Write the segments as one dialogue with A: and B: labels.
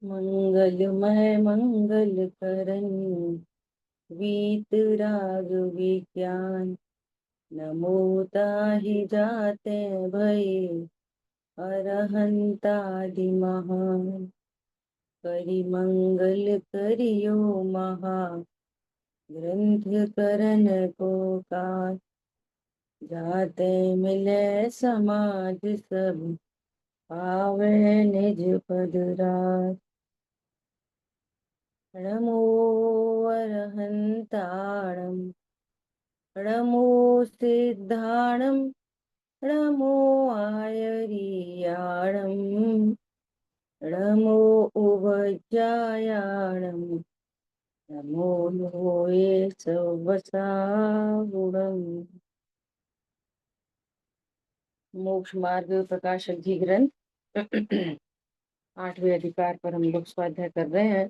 A: मंगलमय मंगल करन वीतराग विज्ञान। नमो ताहि जाते भय अरहंतादि महान। करि मंगल करियो महा ग्रंथ करन को काज। जाते मिले समाज सब पावे निज पद राज। नमो अरहंताणं नमो सिद्धाणं नमो आयर्याणं नमो उभयजायाणं नमो लोये सवसागुणम्। मोक्ष मार्ग प्रकाशक जी ग्रंथ 8वें अधिकार पर हम लोग स्वाध्याय कर रहे हैं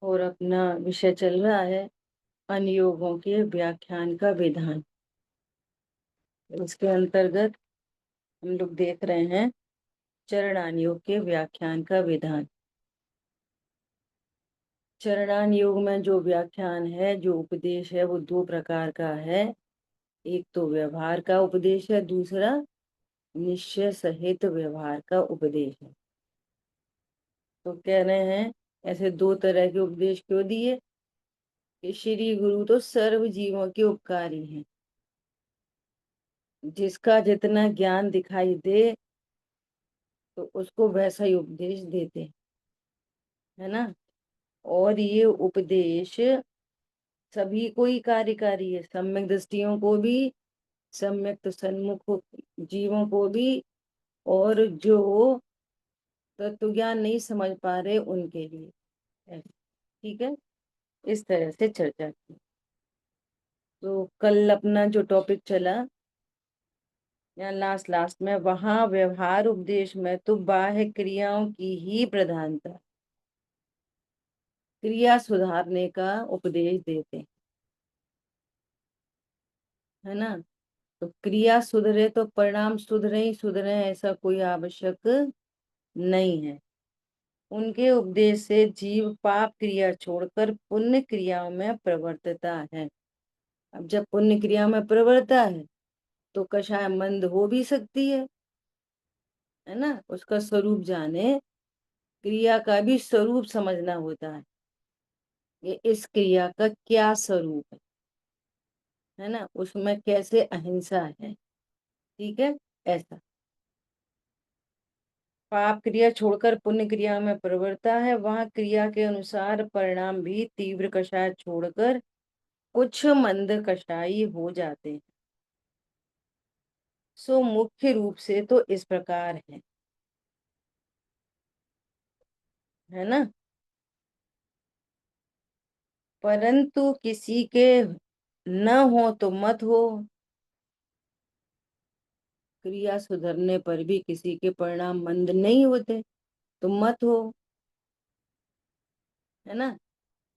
A: और अपना विषय चल रहा है अनुयोगों के व्याख्यान का विधान। उसके अंतर्गत हम लोग देख रहे हैं चरणान योग के व्याख्यान का विधान। चरणान योग में जो व्याख्यान है, जो उपदेश है, वो दो प्रकार का है। एक तो व्यवहार का उपदेश है, दूसरा निश्चय सहित व्यवहार का उपदेश है। तो कह रहे हैं ऐसे दो तरह के उपदेश क्यों दिए कि श्री गुरु तो सर्व जीवों के उपकारी हैं। जिसका जितना ज्ञान दिखाई दे तो उसको वैसा ही उपदेश देते, है ना। और ये उपदेश सभी को ही कार्यकारी है, सम्यक दृष्टियों को भी, सम्यक तो सन्मुख जीवों को भी, और जो तत्व ज्ञान नहीं समझ पा रहे उनके लिए। ठीक है, इस तरह से चर्चा की। तो कल अपना जो टॉपिक चला या लास्ट में, वहां व्यवहार उपदेश में तो बाह्य क्रियाओं की ही प्रधानता, क्रिया सुधारने का उपदेश देते हैं, है ना। तो क्रिया सुधरे तो परिणाम सुधरे ही सुधरे, ऐसा कोई आवश्यक नहीं है। उनके उपदेश से जीव पाप क्रिया छोड़कर पुण्य क्रियाओं में प्रवर्तता है। अब जब पुण्य क्रिया में प्रवृत्ता है तो कषाय मंद हो भी सकती है ना। उसका स्वरूप जाने, क्रिया का भी स्वरूप समझना होता है। ये इस क्रिया का क्या स्वरूप है ना, उसमें कैसे अहिंसा है। ठीक है, ऐसा पाप क्रिया छोड़कर पुण्य क्रिया में प्रवृत्ता है, वहां क्रिया के अनुसार परिणाम भी तीव्र कषाय छोड़कर कुछ मंद कषायी हो जाते हैं। सो मुख्य रूप से तो इस प्रकार है ना। परंतु किसी के न हो तो मत हो, क्रिया सुधरने पर भी किसी के परिणाम मंद नहीं होते तो मत हो, है ना।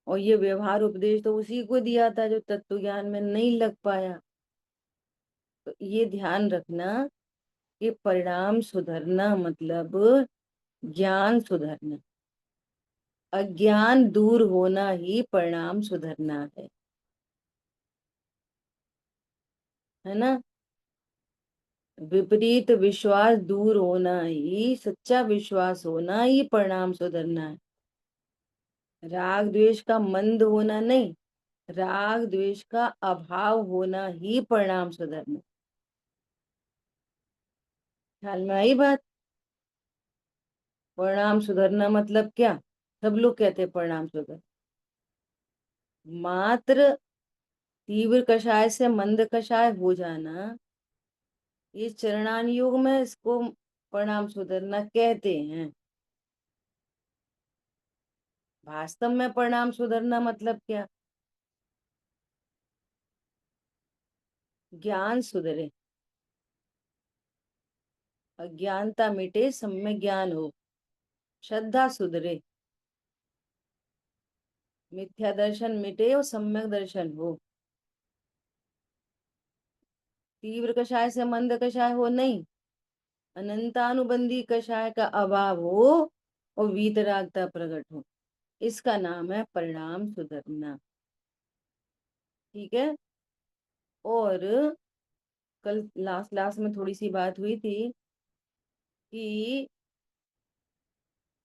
A: और ये व्यवहार उपदेश तो उसी को दिया था जो तत्व ज्ञान में नहीं लग पाया। तो ये ध्यान रखना कि परिणाम सुधरना मतलब ज्ञान सुधरना, अज्ञान दूर होना ही परिणाम सुधरना है ना। विपरीत विश्वास दूर होना ही, सच्चा विश्वास होना ही परिणाम सुधरना है। राग द्वेष का मंद होना नहीं, राग द्वेष का अभाव होना ही परिणाम सुधरना। ख्याल में आई बात। परिणाम सुधरना मतलब क्या? सब लोग कहते हैं परिणाम सुधर, मात्र तीव्र कषाय से मंद कषाय हो जाना, ये चरणान योग में इसको परिणाम सुधरना कहते हैं। वास्तव में परिणाम सुधरना मतलब क्या? ज्ञान सुधरे, अज्ञानता मिटे, सम्यक ज्ञान हो, श्रद्धा सुधरे, मिथ्या दर्शन मिटे और सम्यक दर्शन हो। तीव्र कषाय से मंद कषाय हो नहीं, अनंतानुबंधी कषाय का अभाव हो और वीतरागता प्रकट हो, इसका नाम है परिणाम सुधरना। ठीक है। और कल लास्ट लास्ट में थोड़ी सी बात हुई थी कि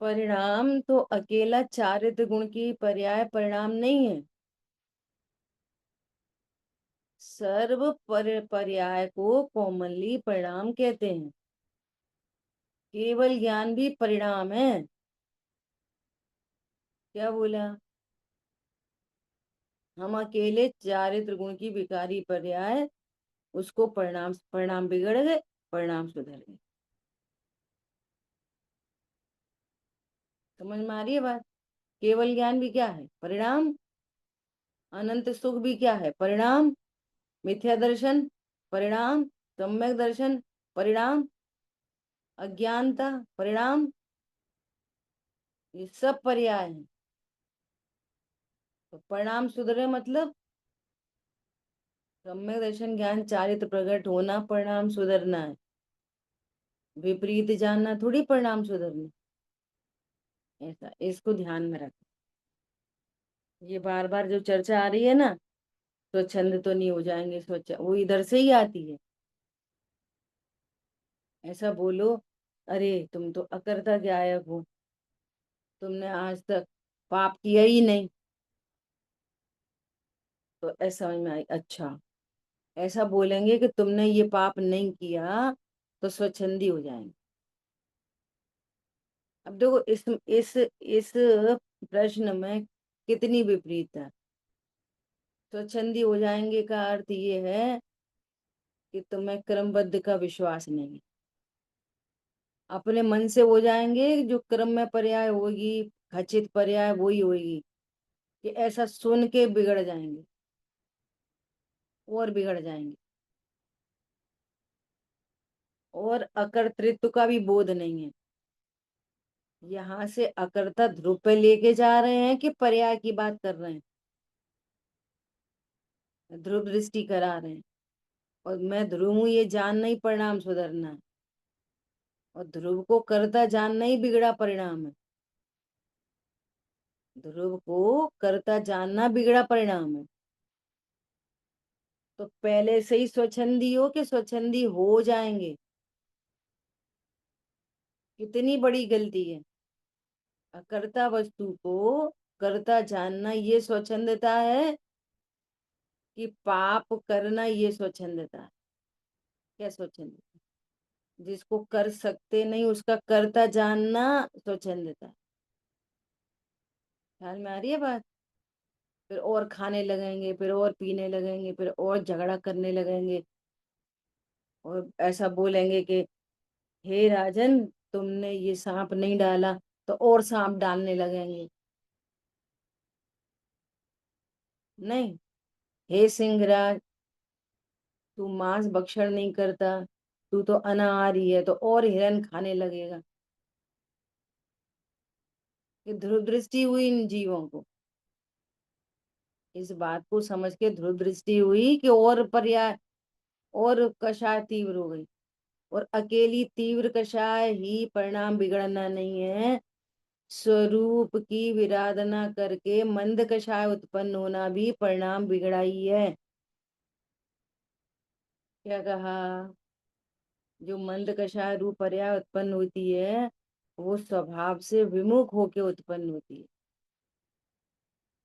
A: परिणाम तो अकेला चारित्र गुण की पर्याय परिणाम नहीं है। सर्व पर्याय को कॉमनली परिणाम कहते हैं। केवल ज्ञान भी परिणाम है। क्या बोला? हम अकेले चारित्र गुण की विकारी पर्याय, उसको परिणाम, परिणाम बिगड़ गए, परिणाम सुधर गए। समझ में आ रही है बात? केवल ज्ञान भी क्या है? परिणाम। अनंत सुख भी क्या है? परिणाम। मिथ्या दर्शन परिणाम। सम्यक दर्शन परिणाम। अज्ञानता परिणाम। ये सब पर्याय हैं। तो परिणाम सुधरे मतलब सम्यक दर्शन ज्ञान चारित्र प्रकट होना परिणाम सुधरना है। विपरीत जानना थोड़ी परिणाम सुधरना। ऐसा, इसको ध्यान में रख। ये बार बार जो चर्चा आ रही है ना, स्वच्छंद तो नहीं हो जाएंगे, स्वच्छ वो इधर से ही आती है। ऐसा बोलो, अरे तुम तो अकर्ता गायक हो, तुमने आज तक पाप किया ही नहीं, तो ऐसा समझ में आई। अच्छा, ऐसा बोलेंगे कि तुमने ये पाप नहीं किया तो स्वच्छंदी हो जाएंगे। अब देखो इस प्रश्न में कितनी विपरीतता। स्वच्छंदी हो जाएंगे का अर्थ ये है कि तुम्हें क्रमबद्ध का विश्वास नहीं है। अपने मन से हो जाएंगे, जो क्रम में पर्याय होगी, खचित पर्याय वही होगी, कि ऐसा सुन के बिगड़ जाएंगे और बिगड़ जाएंगे। और अकर्तृत्व का भी बोध नहीं है। यहाँ से अकर्ता ध्रुव पे लेके जा रहे हैं कि पर्याय की बात कर रहे हैं, ध्रुव दृष्टि करा रहे हैं। और मैं ध्रुव हूं ये जानना ही परिणाम सुधरना है, और ध्रुव को कर्ता जानना ही बिगड़ा परिणाम है। ध्रुव को कर्ता जानना बिगड़ा परिणाम है। तो पहले से ही स्वच्छंदी हो कि स्वच्छंदी हो जाएंगे, कितनी बड़ी गलती है। अकर्ता वस्तु को कर्ता जानना ये स्वच्छंदता है कि पाप करना ये स्वच्छंदता है? क्या स्वच्छंदता? जिसको कर सकते नहीं उसका कर्ता जानना स्वच्छंदता है। ख्याल में आ रही है बात? फिर और खाने लगेंगे, फिर और पीने लगेंगे, फिर और झगड़ा करने लगेंगे, और ऐसा बोलेंगे कि हे राजन, तुमने ये सांप नहीं डाला, तो और सांप डालने लगेंगे। नहीं, हे सिंहराज, तू मांस भक्षण नहीं करता, तू तो अनाहारी है, तो और हिरन खाने लगेगा। कि ध्रुव दृष्टि हुई इन जीवों को, इस बात को समझ के ध्रुव दृष्टि हुई कि और पर्याय और कषाय तीव्र हो गई। और अकेली तीव्र कषाय ही परिणाम बिगड़ना नहीं है, स्वरूप की विराधना करके मंद कषाय उत्पन्न होना भी परिणाम बिगड़ा ही है। क्या कहा? जो मंद कषाय रूप पर्याय उत्पन्न होती है, वो स्वभाव से विमुख होके उत्पन्न होती है।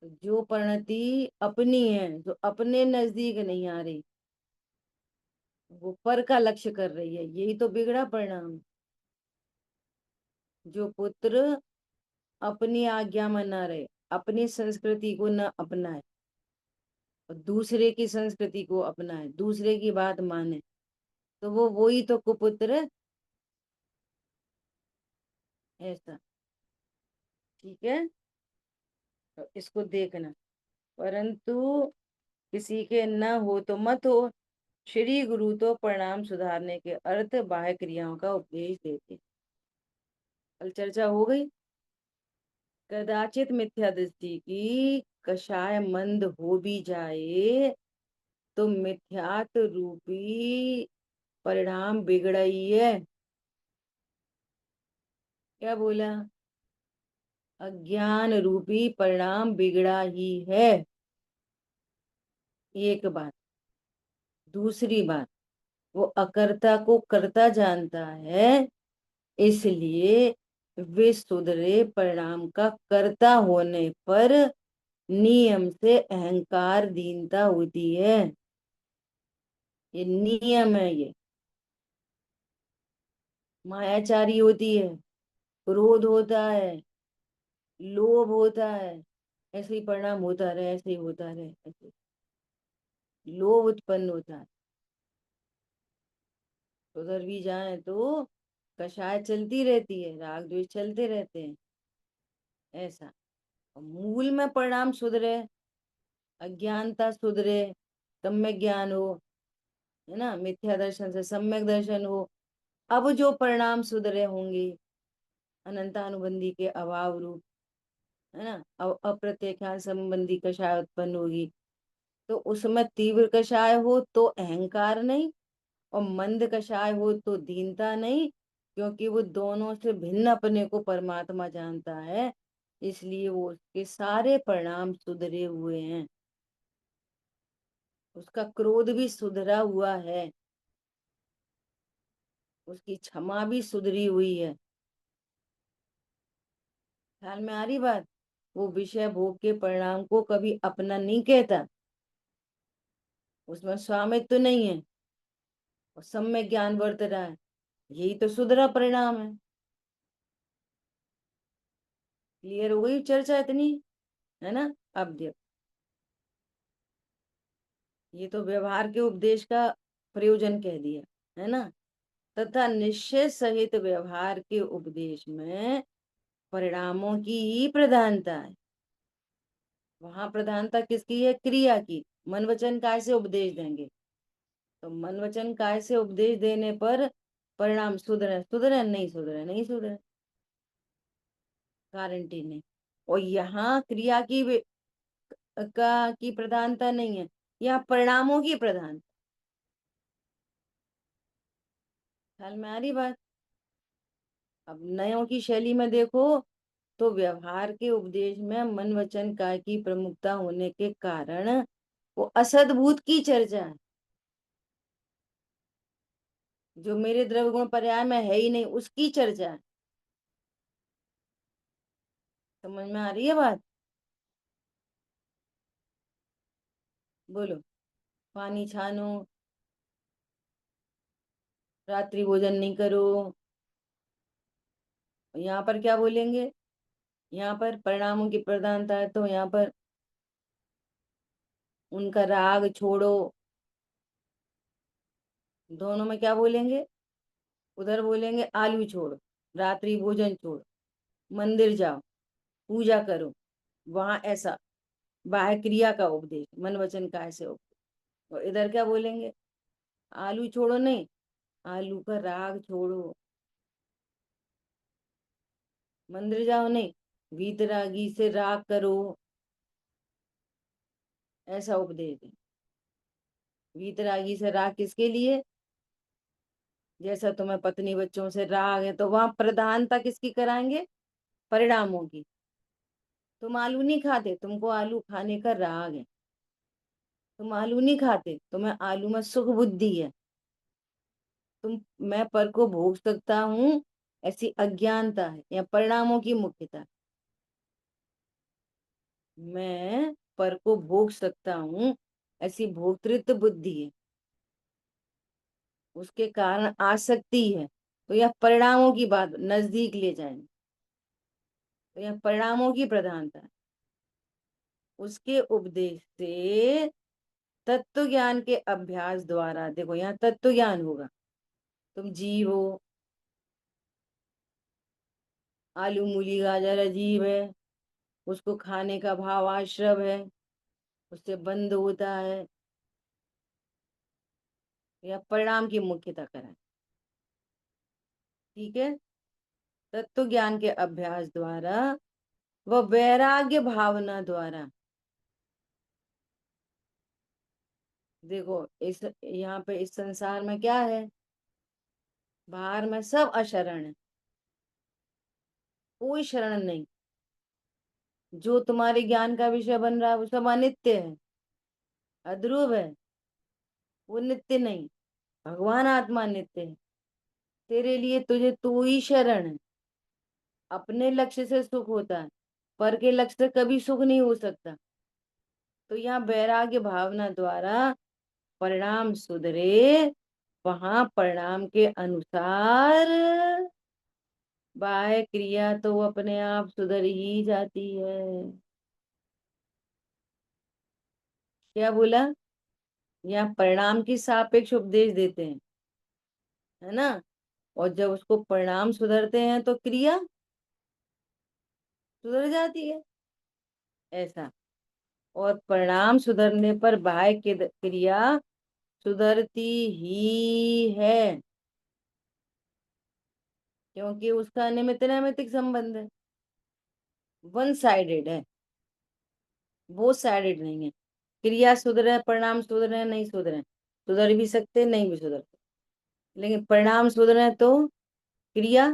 A: तो जो परिणति अपनी है, जो अपने नजदीक नहीं आ रही, वो पर का लक्ष्य कर रही है, यही तो बिगड़ा परिणाम। जो पुत्र अपनी आज्ञा में न रहे, अपनी संस्कृति को न अपनाए और दूसरे की संस्कृति को अपनाए, दूसरे की बात माने, तो वो वही तो कुपुत्र। ऐसा। ठीक है, तो इसको देखना। परंतु किसी के न हो तो मत हो, श्री गुरु तो परिणाम सुधारने के अर्थ बाह्य क्रियाओं का उपदेश देते। कल चर्चा हो गई। कदाचित मिथ्या दृष्टि की कषाय मंद हो भी जाए, तो मिथ्यात्व रूपी परिणाम बिगड़ा ही है। क्या बोला? अज्ञान रूपी परिणाम बिगड़ा ही है। एक बात। दूसरी बात, वो अकर्ता को कर्ता जानता है, इसलिए वे सुधरे परिणाम का कर्ता होने पर नियम से अहंकार दीनता होती है। ये नियम है। ये मायाचारी होती है, क्रोध होता है, लोभ होता है, ऐसे ही परिणाम होता रहे, ऐसे ही होता रहे, ऐसे लोभ उत्पन्न होता है। उधर भी जाए तो कषाय चलती रहती है, राग द्वेष चलते रहते हैं। ऐसा। और मूल में परिणाम सुधरे, अज्ञानता सुधरे, सम्यक ज्ञान हो, है ना, मिथ्या दर्शन से सम्यक दर्शन हो। अब जो परिणाम सुधरे होंगे, अनंतानुबंधी के अभाव रूप, है ना, अप्रत्यक्षान संबंधी कषाय उत्पन्न होगी। तो उसमें तीव्र कषाय हो तो अहंकार नहीं, और मंद कषाय हो तो दीनता नहीं, क्योंकि वो दोनों से भिन्न अपने को परमात्मा जानता है, इसलिए वो उसके सारे परिणाम सुधरे हुए हैं। उसका क्रोध भी सुधरा हुआ है, उसकी क्षमा भी सुधरी हुई है। ख्याल में आ रही बात? वो विषय भोग के परिणाम को कभी अपना नहीं कहता, उसमें स्वामित्व तो नहीं है, और सम्यक ज्ञान बरत रहा है। यही तो सुधरा परिणाम है। क्लियर हो गई चर्चा इतनी, है ना? अब देखो, ये तो व्यवहार के उपदेश का प्रयोजन कह दिया, है ना। तथा निश्चय सहित व्यवहार के उपदेश में परिणामों की ही प्रधानता है। वहां प्रधानता किसकी है? क्रिया की। मन वचन काय से उपदेश देंगे, तो मन वचन काय से उपदेश देने पर परिणाम सुधरे सुधरे, नहीं सुधरे नहीं सुधरे, गारंटी नहीं। और यहाँ क्रिया की प्रधानता नहीं है, यहाँ परिणामों की प्रधानता। ख्याल में आ रही बात? अब नयों की शैली में देखो, तो व्यवहार के उपदेश में मन वचन काय की प्रमुखता होने के कारण वो असद्भूत की चर्चा है, जो मेरे द्रव्य गुण पर्याय में है ही नहीं, उसकी चर्चा है। समझ में आ रही है बात? बोलो। पानी छानो, रात्रि भोजन नहीं करो, यहाँ पर क्या बोलेंगे? यहाँ पर परिणामों की प्रधानता है, तो यहाँ पर उनका राग छोड़ो। दोनों में क्या बोलेंगे? उधर बोलेंगे आलू छोड़ो, रात्रि भोजन छोड़ो, मंदिर जाओ, पूजा करो। वहां ऐसा बाह्य क्रिया का उपदेश, मन वचन का ऐसे उपदेश। और इधर क्या बोलेंगे? आलू छोड़ो नहीं, आलू का राग छोड़ो, मंदिर जाओ नहीं, वीतरागी से राग करो, ऐसा उपदेश है। वीतरागी से राग किसके लिए? जैसा तुम्हें पत्नी बच्चों से राग है, तो वहां प्रधानता किसकी कराएंगे? परिणामों की। तुम आलू नहीं खाते, तुमको आलू खाने का राग है, तुम आलू नहीं खाते, तुम्हें आलू में सुख बुद्धि है, तुम मैं पर को भोग सकता हूँ, ऐसी अज्ञानता है, या परिणामों की मुख्यता। मैं पर को भोग सकता हूँ, ऐसी भोक्तृत्व बुद्धि है, उसके कारण आसक्ति है, तो यह परिणामों की बात नजदीक ले जाएंगे, तो यह परिणामों की प्रधानता है। उसके उपदेश से तत्व ज्ञान के अभ्यास द्वारा, देखो यहाँ तत्व ज्ञान होगा। तुम जीव हो, आलू मूली गाजर अजीब है, उसको खाने का भाव आश्रव है, उससे बंद होता है, या परिणाम की मुख्यता करें। ठीक है। तत्व ज्ञान के अभ्यास द्वारा व वैराग्य भावना द्वारा, देखो इस यहाँ पे इस संसार में क्या है, बाहर में सब अशरण है, कोई शरण नहीं। जो तुम्हारे ज्ञान का विषय बन रहा है वो सब अनित्य है, अध्रुव है, वो नित्य नहीं। भगवान आत्मा नित्य है। तेरे लिए तुझे तू ही शरण है। अपने लक्ष्य से सुख होता है, पर के लक्ष्य से कभी सुख नहीं हो सकता। तो यहाँ वैराग्य भावना द्वारा परिणाम सुधरे, वहां परिणाम के अनुसार बाह्य क्रिया तो वो अपने आप सुधर ही जाती है। क्या बोला? यहाँ परिणाम की सापेक्ष उपदेश देते हैं, है ना। और जब उसको परिणाम सुधरते हैं तो क्रिया सुधर जाती है, ऐसा। और परिणाम सुधरने पर बाह्य क्रिया सुधरती ही है, क्योंकि उसका निमित्त नैमित्तिक संबंध है, वन साइडेड है, वो साइडेड नहीं है। क्रिया सुधरे परिणाम सुधरे नहीं सुधरे, सुधर भी सकते नहीं भी सुधर सकते, लेकिन परिणाम सुधरे तो क्रिया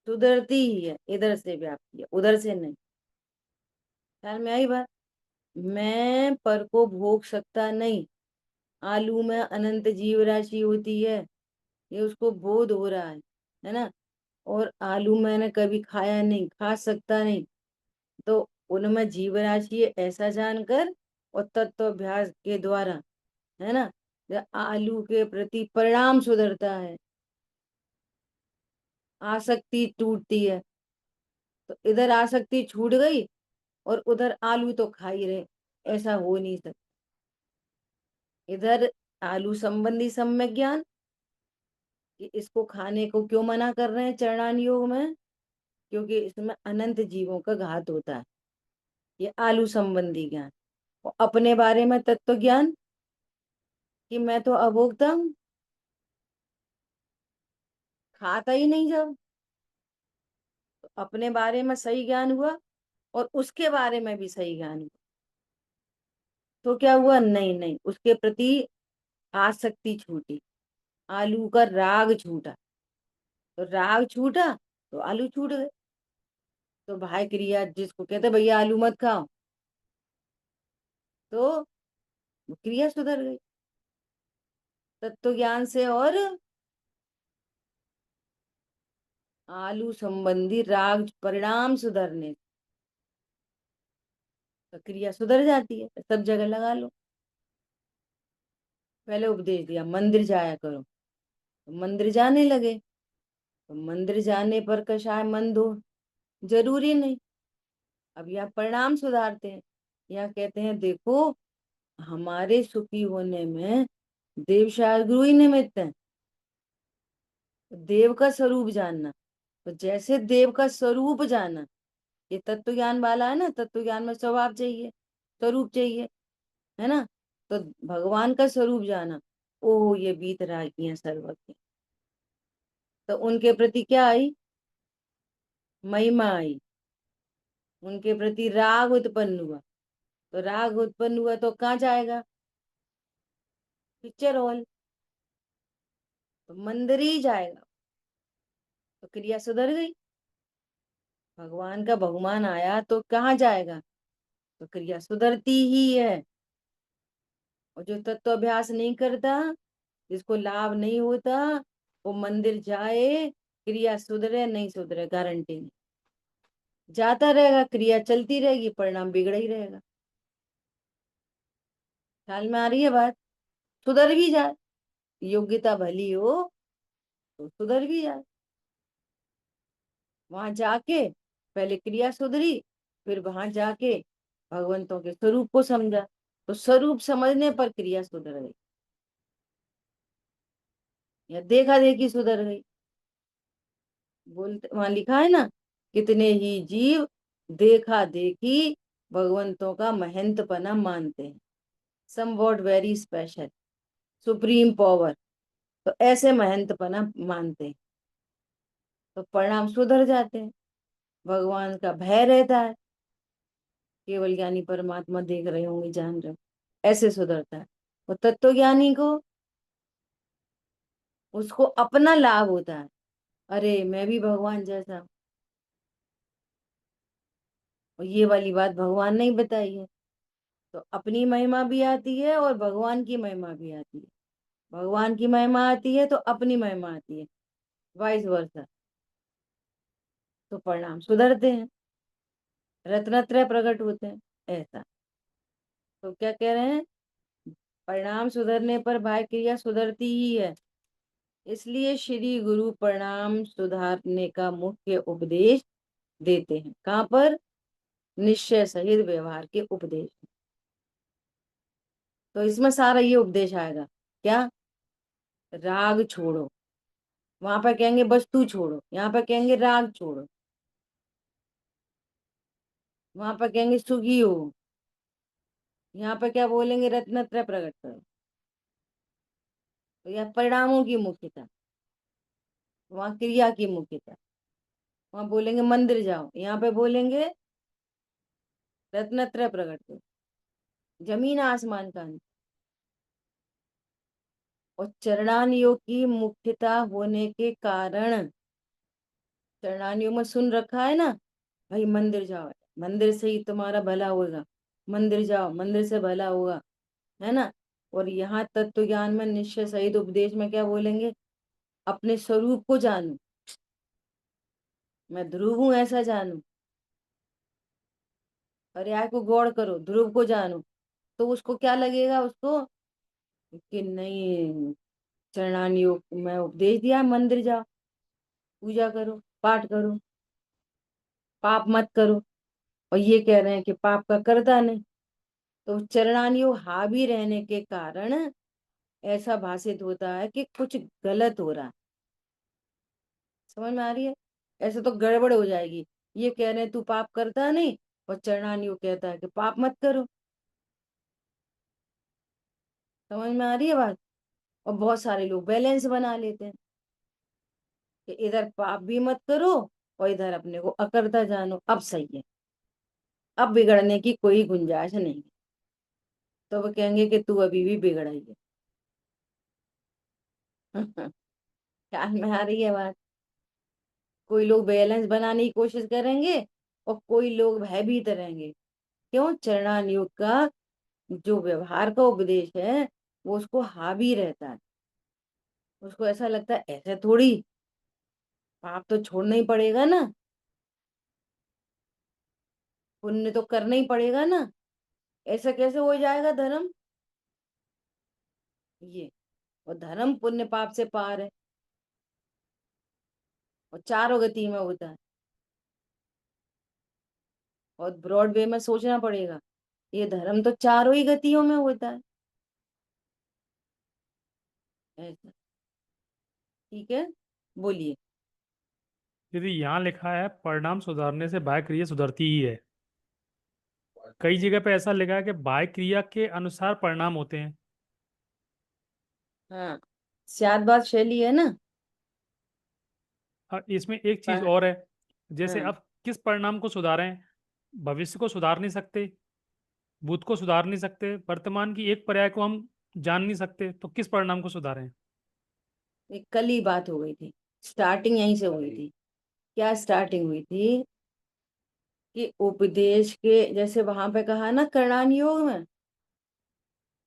A: सुधरती ही है, इधर से व्याप्ति है, उधर से नहीं। ख्याल में आई बात? मैं पर को भोग सकता नहीं। आलू में अनंत जीव राशि होती है, ये उसको बोध हो रहा है ना। और आलू मैंने कभी खाया नहीं, खा सकता नहीं, तो उनमें जीव राशि है ऐसा जानकर और तत्वाभ्यास के द्वारा, है ना, जब आलू के प्रति परिणाम सुधरता है, आसक्ति टूटती है, तो इधर आसक्ति छूट गई और उधर आलू तो खा ही रहे, ऐसा हो नहीं सकता। इधर आलू संबंधी सम्यक ज्ञान कि इसको खाने को क्यों मना कर रहे हैं चरणान योग में, क्योंकि इसमें अनंत जीवों का घात होता है, ये आलू संबंधी ज्ञान। और अपने बारे में तत्व ज्ञान कि मैं तो अभोक्ता हूँ, खाता ही नहीं जब, तो अपने बारे में सही ज्ञान हुआ और उसके बारे में भी सही ज्ञान हुआ, तो क्या हुआ, नहीं नहीं उसके प्रति आसक्ति छूटी, आलू का राग छूटा, तो राग छूटा तो आलू छूट गए। तो भाई क्रिया जिसको कहते भैया आलू मत खाओ, तो क्रिया सुधर गई तत्व ज्ञान से। और आलू संबंधी राग परिणाम सुधरने, तो क्रिया सुधर जाती है, सब जगह लगा लो। पहले उपदेश दिया मंदिर जाया करो, तो मंदिर जाने लगे, तो मंदिर जाने पर कषाय मन दो, जरूरी नहीं। अब यहाँ परिणाम सुधारते हैं, यहाँ कहते हैं देखो हमारे सुखी होने में देव शायद गुरु ही निमित्त है। देव का स्वरूप जानना, तो जैसे देव का स्वरूप जाना, ये तत्व ज्ञान वाला है ना, तत्व ज्ञान में स्वभाव चाहिए, स्वरूप चाहिए, है ना। तो भगवान का स्वरूप जाना, ओ ये बीत रागी हैं सर्वज्ञ, तो उनके प्रति क्या आई, महिमा आई, उनके प्रति राग उत्पन्न हुआ, तो राग उत्पन्न हुआ तो कहाँ जाएगा, पिक्चर हॉल, तो मंदिर ही जाएगा, तो क्रिया सुधर गई। भगवान का बहुमान आया तो कहाँ जाएगा, तो क्रिया सुधरती ही है। और जो तत्व अभ्यास नहीं करता, जिसको लाभ नहीं होता, वो मंदिर जाए, क्रिया सुधरे नहीं सुधरे गारंटी नहीं, जाता रहेगा, क्रिया चलती रहेगी, परिणाम बिगड़ा ही रहेगा। ख्याल में आ रही है बात? सुधर भी जाए, योग्यता भली हो तो सुधर भी जाए, वहां जाके पहले क्रिया सुधरी, फिर वहां जाके भगवंतों के स्वरूप को समझा, तो स्वरूप समझने पर क्रिया सुधर गई, या देखा देखी सुधर गई। बोलते वहां लिखा है ना, कितने ही जीव देखा देखी भगवंतों का महंतपना मानते हैं, somewhat very special, supreme power, तो ऐसे महंतपना मानते हैं, तो परिणाम सुधर जाते हैं। भगवान का भय रहता है, केवल ज्ञानी परमात्मा देख रहे होंगे, जान रहे हो, ऐसे सुधरता है। वो तत्वज्ञानी को उसको अपना लाभ होता है, अरे मैं भी भगवान जैसा हूं। और ये वाली बात भगवान ने ही बताई है। तो अपनी महिमा भी आती है और भगवान की महिमा भी आती है। भगवान की महिमा आती है तो अपनी महिमा आती है, वाइस वर्सा। तो परिणाम सुधरते हैं, रत्नत्रय प्रकट होते हैं, ऐसा। तो क्या कह रहे हैं, परिणाम सुधरने पर बाह्य क्रिया सुधरती ही है। इसलिए श्री गुरु परिणाम सुधारने का मुख्य उपदेश देते हैं। कहाँ पर, निश्चय सहित व्यवहार के उपदेश। तो इसमें सारा ये उपदेश आएगा, क्या, राग छोड़ो। वहां पर कहेंगे वस्तु छोड़ो, यहाँ पर कहेंगे राग छोड़ो। वहां पर कहेंगे सुखी हो, यहाँ पर क्या बोलेंगे, रत्नत्रय प्रकट करो। तो यह परिणामों की मुख्यता, वहां क्रिया की मुख्यता। वहां बोलेंगे मंदिर जाओ, यहाँ पे बोलेंगे रत्नत्रय प्रकट करो। जमीन आसमान का अंतर। और चरणान योग की मुख्यता होने के कारण, चरणान योग में सुन रखा है ना, भाई मंदिर जाओ, मंदिर से ही तुम्हारा भला होगा, मंदिर जाओ मंदिर से भला होगा, है ना। और यहाँ तत्व ज्ञान में निश्चय सहित उपदेश में क्या बोलेंगे, अपने स्वरूप को जानू, मैं ध्रुव हूं ऐसा जानू। अरे आय को गौर करो, ध्रुव को जानू। तो उसको क्या लगेगा, उसको कि नहीं, चरणान योग में उपदेश दिया, मंदिर जाओ, पूजा करो, पाठ करो, पाप मत करो। और ये कह रहे हैं कि पाप का करता नहीं। तो चरणान योग हावी रहने के कारण ऐसा भाषित होता है कि कुछ गलत हो रहा है। समझ में आ रही है, ऐसे तो गड़बड़ हो जाएगी। ये कह रहे हैं तू पाप करता नहीं, और चरणान योग कहता है कि पाप मत करो। समझ में आ रही है बात। और बहुत सारे लोग बैलेंस बना लेते हैं कि इधर पाप भी मत करो और इधर अपने को अकर्ता जानो, अब सही है, अब बिगड़ने की कोई गुंजाइश नहीं। तो वो कहेंगे कि तू अभी भी बिगड़ा ही है। ख्याल में आ रही है बात। कोई लोग बैलेंस बनाने की कोशिश करेंगे और कोई लोग भयभीत रहेंगे। क्यों, चरणान योग का जो व्यवहार का उपदेश है वो उसको हावी रहता है। उसको ऐसा लगता है ऐसे थोड़ी, पाप तो छोड़ना ही पड़ेगा ना, पुण्य तो करना ही पड़ेगा ना, ऐसा कैसे हो जाएगा धर्म। ये, और धर्म पुण्य पाप से पार है, और चारों गति में होता है। और ब्रॉड वे में सोचना पड़ेगा, ये धर्म तो चारों ही गतियों में होता है, ऐसा। ठीक है, बोलिए।
B: यदि यहाँ लिखा है परिणाम सुधारने से बाह्य क्रिया सुधरती ही है, कई जगह पे ऐसा लिखा है कि बाह्य क्रिया के अनुसार परिणाम होते हैं।
A: हाँ, सियादबाद शैली है ना।
B: और इसमें एक चीज
A: पर,
B: और है, जैसे
A: हाँ,
B: अब किस परिणाम को सुधारें। भविष्य को सुधार नहीं सकते, भूत को सुधार नहीं सकते, वर्तमान की एक पर्याय को हम जान नहीं सकते, तो किस परिणाम को सुधारें।
A: एक कल ही बात हो गई थी, स्टार्टिंग यहीं से हुई थी। क्या स्टार्टिंग हुई थी, कि उपदेश के जैसे वहां पे कहा ना करणान योग में,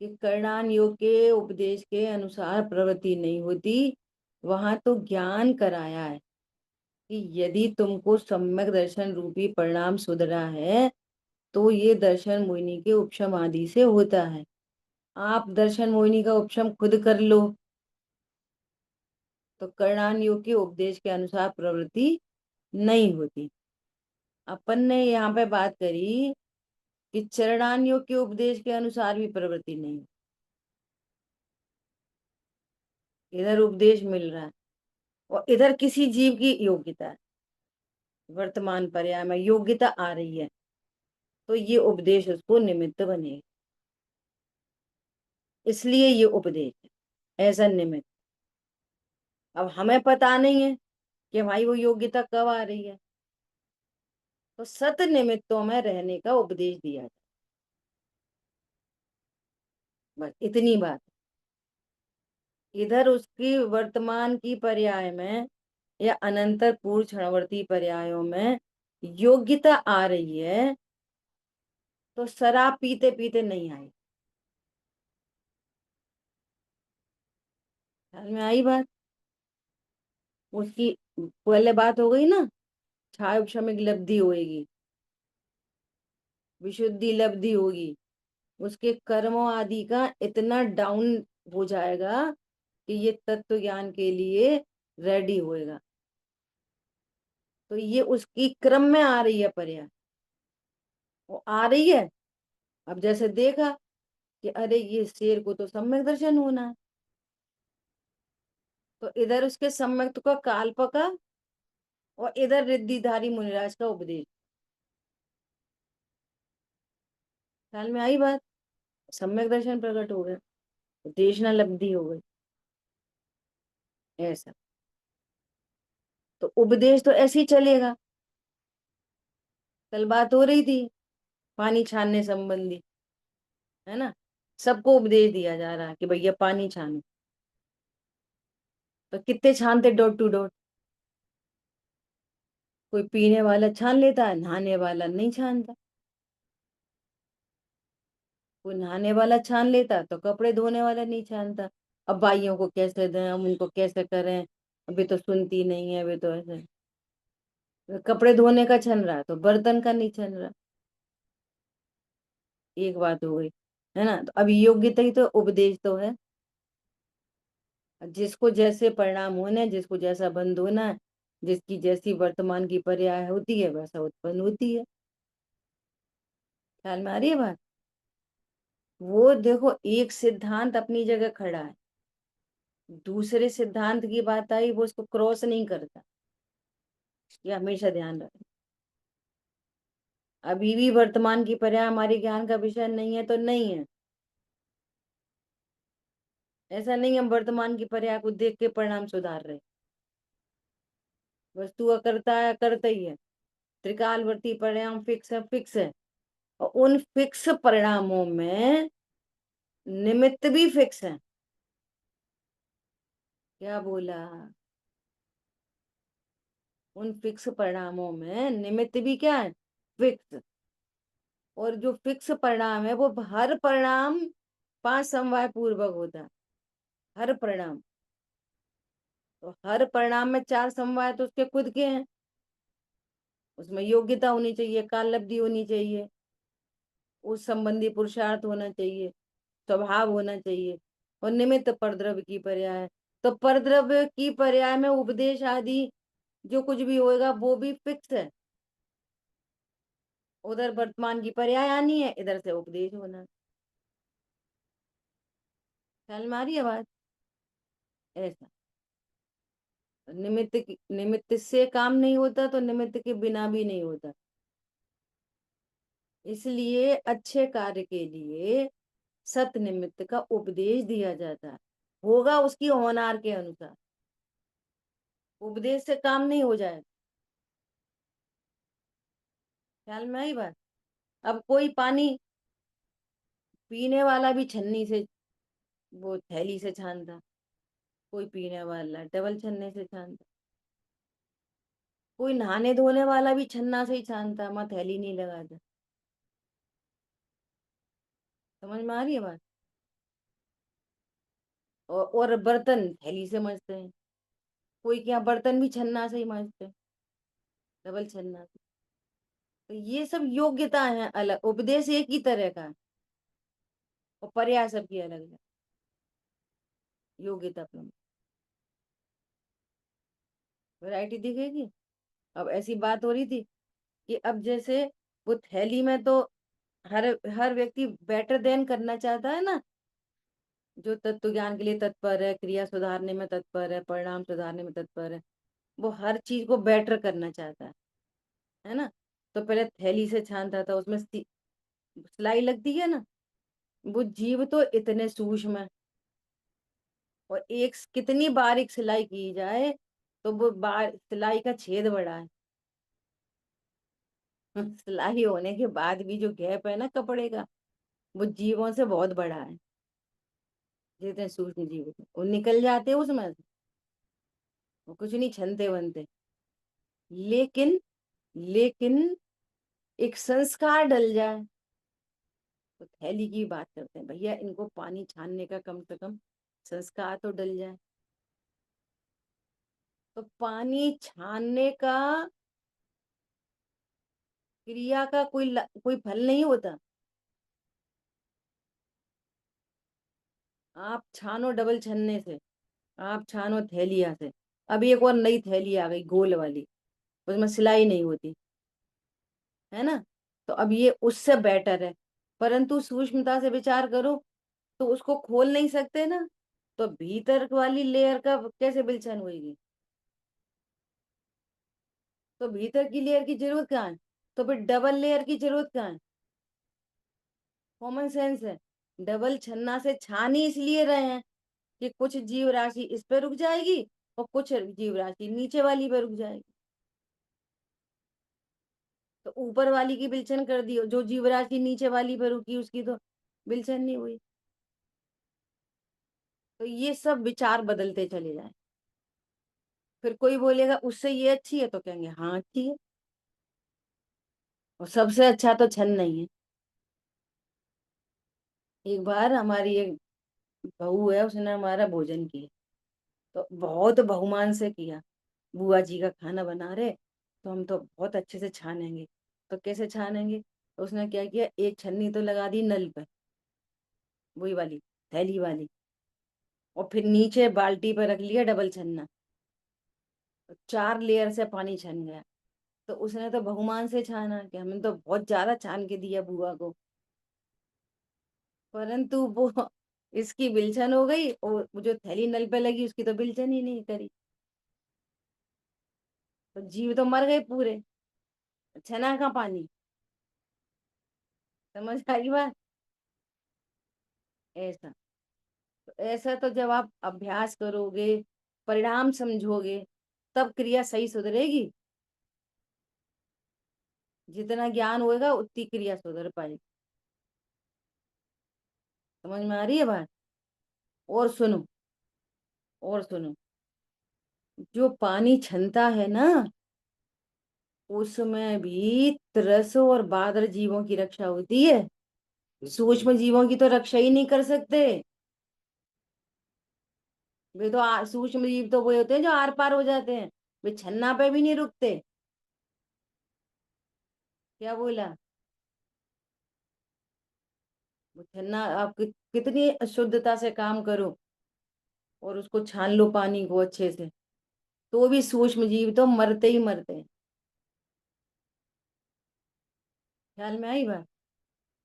A: कि करणान योग के उपदेश के अनुसार प्रवृत्ति नहीं होती। वहां तो ज्ञान कराया है कि यदि तुमको सम्यक दर्शन रूपी परिणाम सुधरा है तो ये दर्शन मोहिनी के उपशम आदि से होता है। आप दर्शन मोहिनी का उपशम खुद कर लो। तो करणान योग के उपदेश के अनुसार प्रवृत्ति नहीं होती। अपन ने यहाँ पे बात करी कि चरणान योग के उपदेश के अनुसार भी प्रवृत्ति नहीं, इधर उपदेश मिल रहा है और इधर किसी जीव की योग्यता है, वर्तमान पर्याय में योग्यता आ रही है, तो ये उपदेश उसको निमित्त बनेगा। इसलिए ये उपदेश है ऐसा निमित्त। अब हमें पता नहीं है कि भाई वो योग्यता कब आ रही है, तो सत निमित्तों में रहने का उपदेश दिया जाए। बस इतनी बात। इधर उसकी वर्तमान की पर्याय में या अनंतर पूर्व क्षणवर्ती पर्यायों में योग्यता आ रही है, तो शराब पीते पीते नहीं आई। ख्याल में आई बात? उसकी पहले बात हो गई ना, क्षार उपशमिक लब्धि होगी, विशुद्धि लब्धि होगी, उसके कर्मों आदि का इतना डाउन हो जाएगा कि ये तत्व ज्ञान के लिए रेडी होएगा। तो ये उसकी क्रम में आ रही है पर्याय, वो आ रही है। अब जैसे देखा कि अरे ये शेर को तो सम्यक दर्शन होना है, तो इधर उसके सम्यक का काल पका और इधर रिद्धिधारी मुनिराज का उपदेश। ख्याल में आई बात? सम्यक दर्शन प्रकट हो गया, देशना लब्धि हो गई, ऐसा। तो उपदेश तो ऐसे ही चलेगा। कल बात हो रही थी पानी छानने संबंधी, है ना, सबको उपदेश दिया जा रहा है कि भैया पानी छानो, तो कितने छानते डॉट टू डॉट? कोई पीने वाला छान लेता है, नहाने वाला नहीं छानता। कोई नहाने वाला छान लेता तो कपड़े धोने वाला नहीं छानता। अब भाइयों को कैसे दें, हम उनको कैसे करें, अभी तो सुनती नहीं है, अभी तो ऐसे। कपड़े धोने का छन रहा तो बर्तन का नहीं छन रहा। एक बात हो गई, है ना। तो अभी योग्यता ही तो उपदेश तो है। जिसको जैसे परिणाम होने, जिसको जैसा बंद होना है, जिसकी जैसी वर्तमान की पर्याय होती है वैसा उत्पन्न होती है। ख्याल में आ रही है बात? वो देखो एक सिद्धांत अपनी जगह खड़ा है, दूसरे सिद्धांत की बात आई वो उसको क्रॉस नहीं करता। ये हमेशा ध्यान रखें। अभी भी वर्तमान की पर्याय हमारे ज्ञान का विषय नहीं है तो नहीं है। ऐसा नहीं हम वर्तमान की पर्याय को देख के परिणाम सुधार रहे। वस्तु अकर्ता है, करता ही है। त्रिकालवर्ती परिणाम फिक्स है, फिक्स है। और उन फिक्स परिणामों में निमित्त भी फिक्स है। क्या बोला? उन फिक्स परिणामों में निमित्त भी क्या है? फिक्स। और जो फिक्स परिणाम है वो हर परिणाम 5 समवाय पूर्वक होता है, हर परिणाम। तो हर परिणाम में 4 समवाय तो उसके खुद के हैं। उसमें योग्यता होनी चाहिए, काल लब्धि होनी चाहिए, उस संबंधी पुरुषार्थ होना चाहिए, स्वभाव होना चाहिए, और निमित्त परद्रव्य की पर्याय। तो परद्रव्य की पर्याय में उपदेश आदि जो कुछ भी होएगा वो भी फिक्स है। उधर वर्तमान की पर्याय आनी है, इधर से उपदेश होना। ख्याल में आ रही है बात? ऐसा निमित्त से काम नहीं होता तो निमित्त के बिना भी नहीं होता। इसलिए अच्छे कार्य के लिए सत निमित्त का उपदेश दिया जाता है, होगा उसकी होनार के अनुसार। उपदेश से काम नहीं हो जाए। ख्याल में आई बात? अब कोई पानी पीने वाला भी छन्नी से, वो थैली से छानता, कोई पीने वाला डबल छन्ने से छानता, कोई नहाने धोने वाला भी छन्ना से ही छानता, मैं थैली नहीं लगाता। समझ में आ रही है बात? और बर्तन थैली से मांजते हैं, कोई क्या बर्तन भी छन्ना से ही मांजते हैं, डबल छन्ना से। तो ये सब योग्यता है अलग, उपदेश एक ही तरह का है और पर्याय सबकी अलग है। योग्यता अपनी वैरायटी दिखेगी। अब ऐसी बात हो रही थी कि अब जैसे वो थैली में तो हर हर व्यक्ति बेटर देन करना चाहता है ना, जो तत्व ज्ञान के लिए तत्पर है, क्रिया सुधारने में तत्पर है, परिणाम सुधारने में तत्पर है, वो हर चीज को बेटर करना चाहता है ना। तो पहले थैली से छानता था, उसमें सिलाई लगती है ना। वो जीव तो इतने सूक्ष्म है, और एक कितनी बारीक सिलाई की जाए तो वो सिलाई का छेद बड़ा है। सिलाई होने के बाद भी जो गैप है ना कपड़े का, वो जीवों से बहुत बड़ा है। जितने सूक्ष्म जीव होते हैं, वो निकल जाते हैं उसमें से, वो कुछ नहीं छनते बनते। लेकिन लेकिन एक संस्कार डल जाए, तो थैली की बात करते हैं भैया, इनको पानी छानने का कम से कम संस्कार तो डल जाए। तो पानी छानने का क्रिया का कोई फल नहीं होता। आप छानो डबल छन्ने से, आप छानो थैलिया से। अब एक और नई थैली आ गई गोल वाली, उसमें सिलाई नहीं होती, है ना। तो अब ये उससे बेटर है, परंतु सूक्ष्मता से विचार करो, तो उसको खोल नहीं सकते ना, तो भीतर वाली लेयर का कैसे विलक्षण होगी। तो भीतर की लेयर की जरूरत कहाँ है, तो फिर डबल लेयर की जरूरत कहाँ है। कॉमन सेंस है। डबल छन्ना से छान ही इसलिए रहे हैं कि कुछ जीव राशि इस पे रुक जाएगी और कुछ जीव राशि नीचे वाली पे रुक जाएगी। तो ऊपर वाली की विलक्षण कर दी, जो जीव राशि नीचे वाली पे रुकी उसकी तो विलक्षण नहीं हुई। तो ये सब विचार बदलते चले जाए। फिर कोई बोलेगा उससे ये अच्छी है, तो कहेंगे हाँ अच्छी है, और सबसे अच्छा तो छन नहीं है। एक बार हमारी एक बहू है, उसने हमारा भोजन किया, तो बहुत बहुमान से किया। बुआ जी का खाना बना रहे, तो हम तो बहुत अच्छे से छानेंगे। तो कैसे छानेंगे, तो उसने क्या किया, एक छन्नी तो लगा दी नल पर, वही वाली थैली वाली, और फिर नीचे बाल्टी पर रख लिया डबल छन्ना, तो 4 लेयर से पानी छन गया। तो उसने तो बहुमान से छाना कि हमने तो बहुत ज्यादा छान के दिया बुआ को, परंतु वो इसकी बिलछन हो गई, और वो जो थैली नल पे लगी उसकी तो बिलछन ही नहीं करी। तो जीव तो मर गए पूरे, छना का पानी। समझ आई बात। ऐसा, तो ऐसा तो जब आप अभ्यास करोगे, परिणाम समझोगे, तब क्रिया सही सुधरेगी। जितना ज्ञान होएगा उतनी क्रिया सुधर पाएगी। समझ में आ रही है बात। और सुनो, और सुनो, जो पानी छनता है ना, उसमें भी तरस और बादर जीवों की रक्षा होती है। सूक्ष्म जीवों की तो रक्षा ही नहीं कर सकते। वे तो सूक्ष्म जीव तो वो होते हैं जो आर पार हो जाते हैं, वे छन्ना पे भी नहीं रुकते। क्या बोला। वो छन्ना आप कितनी शुद्धता से काम करो और उसको छान लो पानी को अच्छे से, तो भी सूक्ष्म जीव तो मरते ही मरते हैं। ख्याल में आई बात।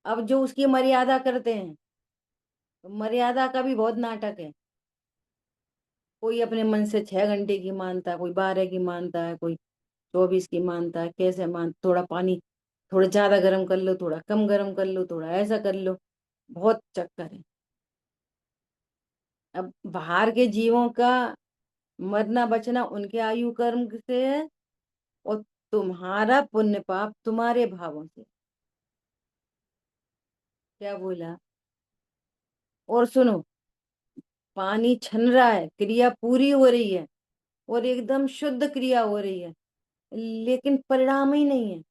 A: अब जो उसकी मर्यादा करते हैं, तो मर्यादा का भी बहुत नाटक है। कोई अपने मन से 6 घंटे की मानता है, कोई 12 की मानता है, कोई 24 की मानता है। कैसे मान, थोड़ा पानी थोड़ा ज्यादा गर्म कर लो, थोड़ा कम गर्म कर लो, थोड़ा ऐसा कर लो, बहुत चक्कर है। अब बाहर के जीवों का मरना बचना उनके आयु कर्म से है, और तुम्हारा पुण्य पाप तुम्हारे भावों से। क्या बोला। और सुनो, पानी छन रहा है, क्रिया पूरी हो रही है, और एकदम शुद्ध क्रिया हो रही है, लेकिन परिणाम ही नहीं है।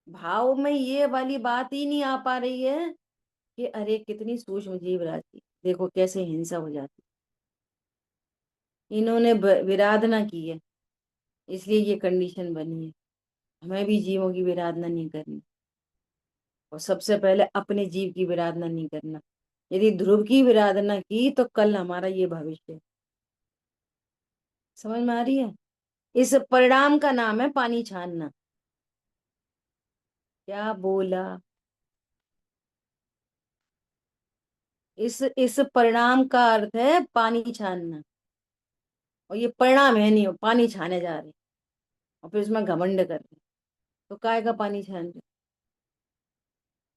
A: भाव में ये वाली बात ही नहीं आ पा रही है कि अरे कितनी सूक्ष्म जीव राशि, देखो कैसे हिंसा हो जाती। इन्होंने विराधना की है, इसलिए ये कंडीशन बनी है। हमें भी जीवों की विराधना नहीं करनी, और सबसे पहले अपने जीव की विराधना नहीं करना। यदि ध्रुव की विराधना की, तो कल हमारा ये भविष्य है। समझ में आ रही है। इस परिणाम का नाम है पानी छानना। क्या बोला। इस परिणाम का अर्थ है पानी छानना, और ये परिणाम है नहीं, हो पानी छाने जा रहे, और फिर उसमें घमंड कर रहे। तो काय का पानी छान रहे।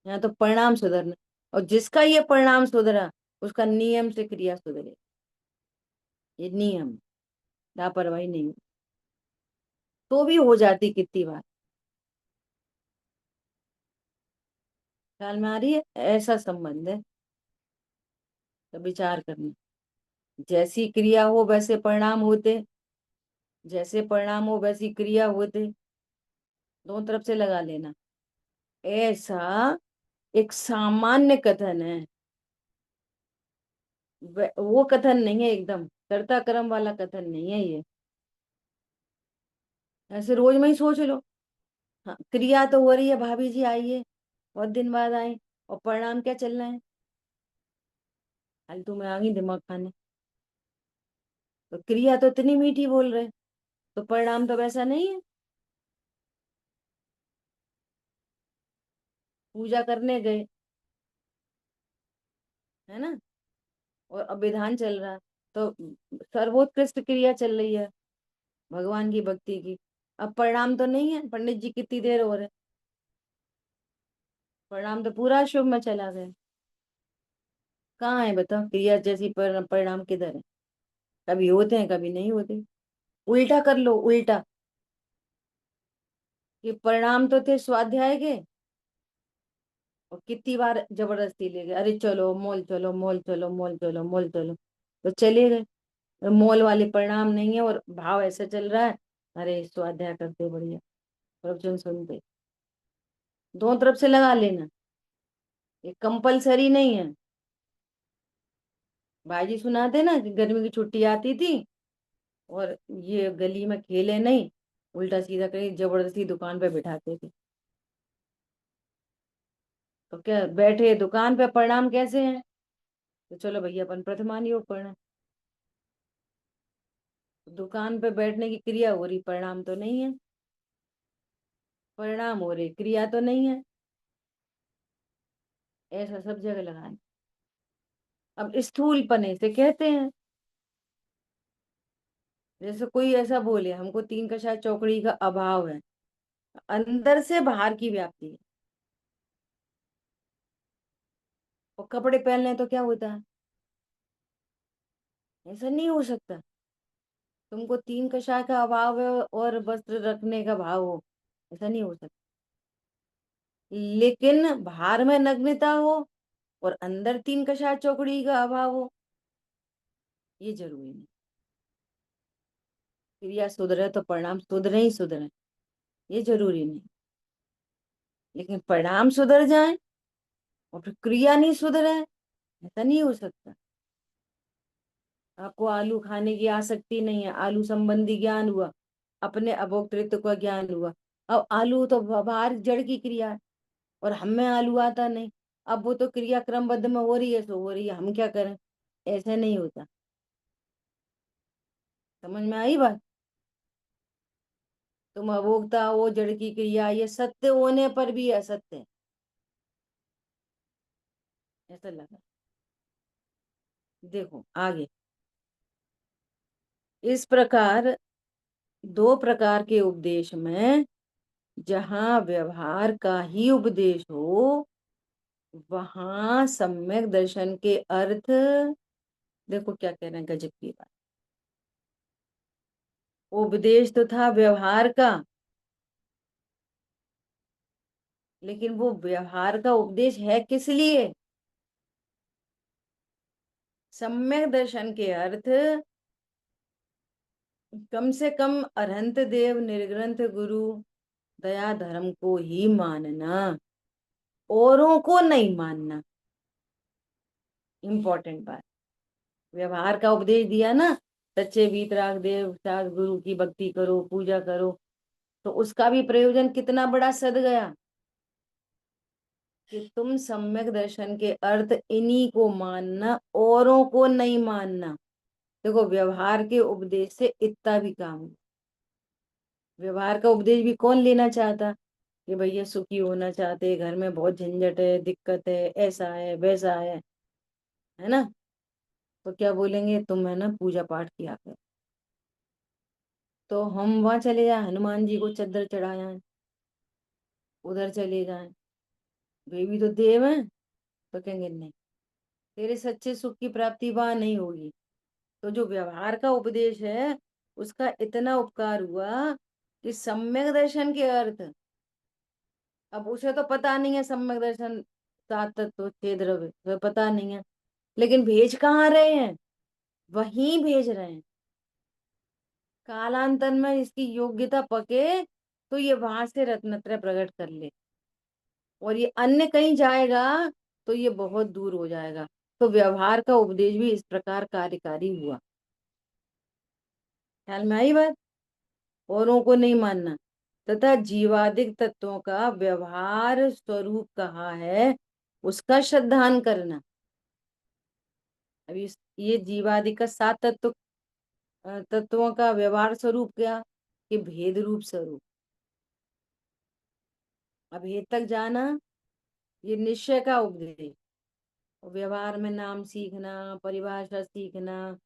A: यहाँ तो परिणाम सुधरना, और जिसका ये परिणाम सुधरा, उसका नियम से क्रिया सुधरे। ये नियम, लापरवाही नहीं। तो भी हो जाती कितनी बार। ख्याल में आ रही है, ऐसा संबंध है। तो विचार करना, जैसी क्रिया हो वैसे परिणाम होते, जैसे परिणाम हो वैसी क्रिया होते, दोनों तरफ से लगा लेना। ऐसा एक सामान्य कथन है, वो कथन नहीं है, एकदम कर्ता कर्म वाला कथन नहीं है ये। ऐसे रोज में ही सोच लो। हाँ, क्रिया तो हो रही है, भाभी जी आइए, बहुत दिन बाद आए, और परिणाम क्या चल रहे हैं, फालतू में आ गई दिमाग खाने। तो क्रिया तो इतनी मीठी बोल रहे, तो परिणाम तो वैसा नहीं है। पूजा करने गए, है ना, और अब विधान चल रहा है, तो सर्वोत्कृष्ट क्रिया चल रही है भगवान की भक्ति की। अब परिणाम तो नहीं है, पंडित जी कितनी देर हो रहे, परिणाम तो पूरा शुभ में चला गया। कहाँ है बताओ, क्रिया जैसी परिणाम किधर है? कभी होते हैं कभी नहीं होते। उल्टा कर लो, उल्टा, कि परिणाम तो थे स्वाध्याय के, और कितनी बार जबरदस्ती ले गए, अरे चलो मॉल चलो, मॉल चलो, मॉल चलो, मॉल चलो, तो चले गए। मॉल वाले परिणाम नहीं है, और भाव ऐसा चल रहा है, अरे स्वाध्याय करते बढ़िया, प्रवचन सुनते। दोनों तरफ से लगा लेना, ये कंपलसरी नहीं है। भाईजी सुनाते ना कि गर्मी की छुट्टी आती थी, और ये गली में खेले नहीं, उल्टा सीधा कहीं जबरदस्ती दुकान पे बिठाते थे। तो क्या बैठे दुकान पे, परिणाम कैसे हैं? तो चलो भैया अपन प्रथमान योग पढ़ना, दुकान पे बैठने की क्रिया हो रही, परिणाम तो नहीं है, परिणाम हो रही, क्रिया तो नहीं है। ऐसा सब जगह लगाना। अब स्थूल पने से कहते हैं, जैसे कोई ऐसा बोले हमको तीन का शायद चौकड़ी का अभाव है, अंदर से बाहर की व्याप्ति है। और कपड़े पहन लें तो क्या होता है? ऐसा नहीं हो सकता, तुमको तीन कषाय का अभाव है और वस्त्र रखने का भाव हो, ऐसा नहीं हो सकता। लेकिन बाहर में नग्नता हो और अंदर तीन कषाय चौकड़ी का अभाव हो, ये जरूरी नहीं। क्रिया सुधरे तो परिणाम सुधरे ही सुधरे, ये जरूरी नहीं। लेकिन परिणाम सुधर जाए और फिर क्रिया नहीं सुधरे, ऐसा नहीं हो सकता। आपको आलू खाने की आसक्ति नहीं है, आलू संबंधी ज्ञान हुआ, अपने अभोक्तृत्व का ज्ञान हुआ। अब आलू तो बाहर जड़ की क्रिया है, और हमें आलू आता नहीं। अब वो तो क्रिया क्रमबद्ध में हो रही है, सो हो रही है, हम क्या करें? ऐसे नहीं होता। समझ में आई बात? तुम अभोक्ता हो, जड़ की क्रिया, ये सत्य होने पर भी असत्य है, ऐसा लगा। देखो आगे, इस प्रकार दो प्रकार के उपदेश में, जहां व्यवहार का ही उपदेश हो, वहां सम्यक दर्शन के अर्थ, देखो क्या कह रहे हैं, गजब की बात। उपदेश तो था व्यवहार का, लेकिन वो व्यवहार का उपदेश है किस लिए? सम्यक दर्शन के अर्थ, कम से कम अरहंत देव निर्ग्रंथ गुरु दया धर्म को ही मानना, औरों को नहीं मानना। इंपॉर्टेंट बात, व्यवहार का उपदेश दिया ना, सच्चे वीतराग देव सास गुरु की भक्ति करो, पूजा करो, तो उसका भी प्रयोजन कितना बड़ा सद गया, कि तुम सम्यक दर्शन के अर्थ इन्हीं को मानना, औरों को नहीं मानना। देखो व्यवहार के उपदेश से इतना भी काम है। व्यवहार का उपदेश भी कौन लेना चाहता, कि भैया सुखी होना चाहते, घर में बहुत झंझट है, दिक्कत है, ऐसा है वैसा है ना, तो क्या बोलेंगे, तुम है ना पूजा पाठ किया कर। तो हम वहां चले जाए, हनुमान जी को चद्दर चढ़ाया है, उधर चले जाए, वे भी तो देव हैं, तो कहेंगे नहीं, तेरे सच्चे सुख की प्राप्ति वहां नहीं होगी। तो जो व्यवहार का उपदेश है, उसका इतना उपकार हुआ कि सम्यक दर्शन के अर्थ, अब उसे तो पता नहीं है सम्यक दर्शन, सात तत्व छह द्रव्य तो पता नहीं है, लेकिन भेज कहाँ रहे हैं, वहीं भेज रहे हैं। कालांतर में इसकी योग्यता पके तो ये वहां से रत्नत्रय प्रकट कर ले, और ये अन्य कहीं जाएगा तो ये बहुत दूर हो जाएगा। तो व्यवहार का उपदेश भी इस प्रकार कार्यकारी हुआ। ख्याल में आई बात। औरों को नहीं मानना, तथा जीवादिक तत्वों का व्यवहार स्वरूप कहा है, उसका श्रद्धान करना। अभी ये जीवादि का सात तत्वों का व्यवहार स्वरूप क्या, कि भेद रूप स्वरूप। अभेद तक जाना, ये निश्चय का उपदेश। और व्यवहार में नाम सीखना, परिभाषा सीखना,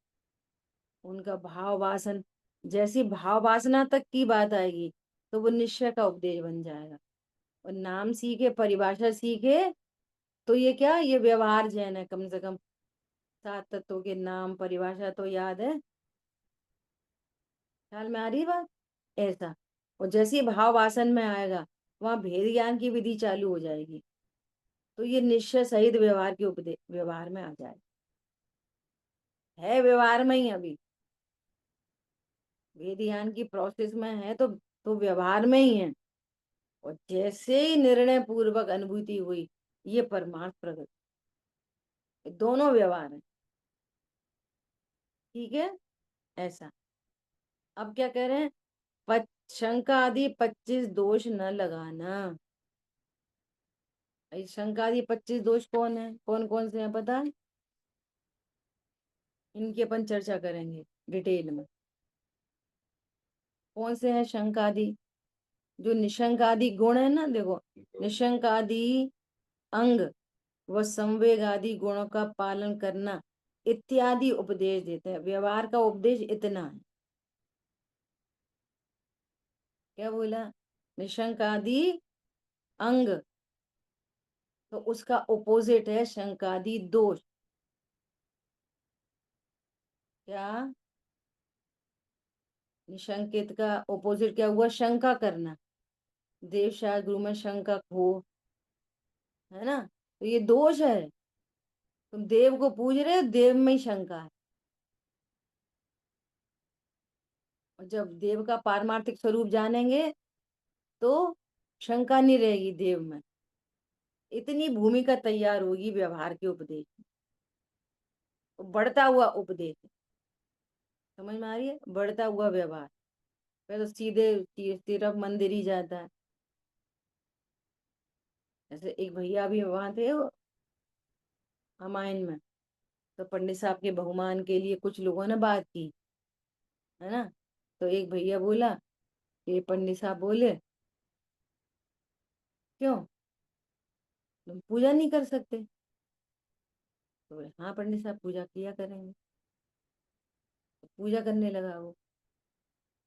A: उनका भाव वासन, जैसी भाव वासना तक की बात आएगी तो वो निश्चय का उपदेश बन जाएगा। और नाम सीखे, परिभाषा सीखे, तो ये क्या, ये व्यवहार जैन है। कम से कम सात तत्वों के नाम परिभाषा तो याद है। ख्याल में आ रही बात। ऐसा। और जैसे ही भाव वासन में आएगा, वहां भेद ज्ञान की विधि चालू हो जाएगी, तो ये निश्चय सहित व्यवहार के उपदेश व्यवहार में आ जाए। है व्यवहार में ही अभी, वेद ज्ञान की प्रोसेस में है, तो व्यवहार में ही है। और जैसे ही निर्णय पूर्वक अनुभूति हुई, ये परमार्थ प्रगट, दोनों व्यवहार है। ठीक है। ऐसा। अब क्या कह रहे हैं, शंका आदि 25 दोष न लगाना। शंका आदि 25 दोष कौन है, कौन कौन से हैं पता है? इनकी अपन चर्चा करेंगे डिटेल में। कौन से हैं शंका आदि? जो निशंक आदि गुण है ना, देखो, निशंक आदि अंग व संवेग आदि गुणों का पालन करना इत्यादि उपदेश देते हैं। व्यवहार का उपदेश इतना है। क्या बोला? निशंक आदि अंग, तो उसका ओपोजिट है शंकादि दोष। क्या? निशंकित का ओपोजिट क्या हुआ? शंका करना। देव शायद गुरु में शंका हो, है ना? तो ये दोष है। तुम देव को पूज रहे हो, देव में ही शंका है। और जब देव का पारमार्थिक स्वरूप जानेंगे तो शंका नहीं रहेगी देव में। इतनी भूमिका तैयार होगी व्यवहार के उपदेश में। तो बढ़ता हुआ उपदेश, समझ में आ रही है? बढ़ता हुआ व्यवहार। फिर तो सीधे सिर्फ मंदिर ही जाता है। जैसे एक भैया भी वहां थे वो रामायण में, तो पंडित साहब के बहुमान के लिए कुछ लोगों ने बात की, है ना? तो एक भैया बोला कि पंडित साहब बोले, क्यों तुम पूजा नहीं कर सकते? तो बोले हाँ पंडित साहब, पूजा किया करेंगे। तो पूजा करने लगा वो।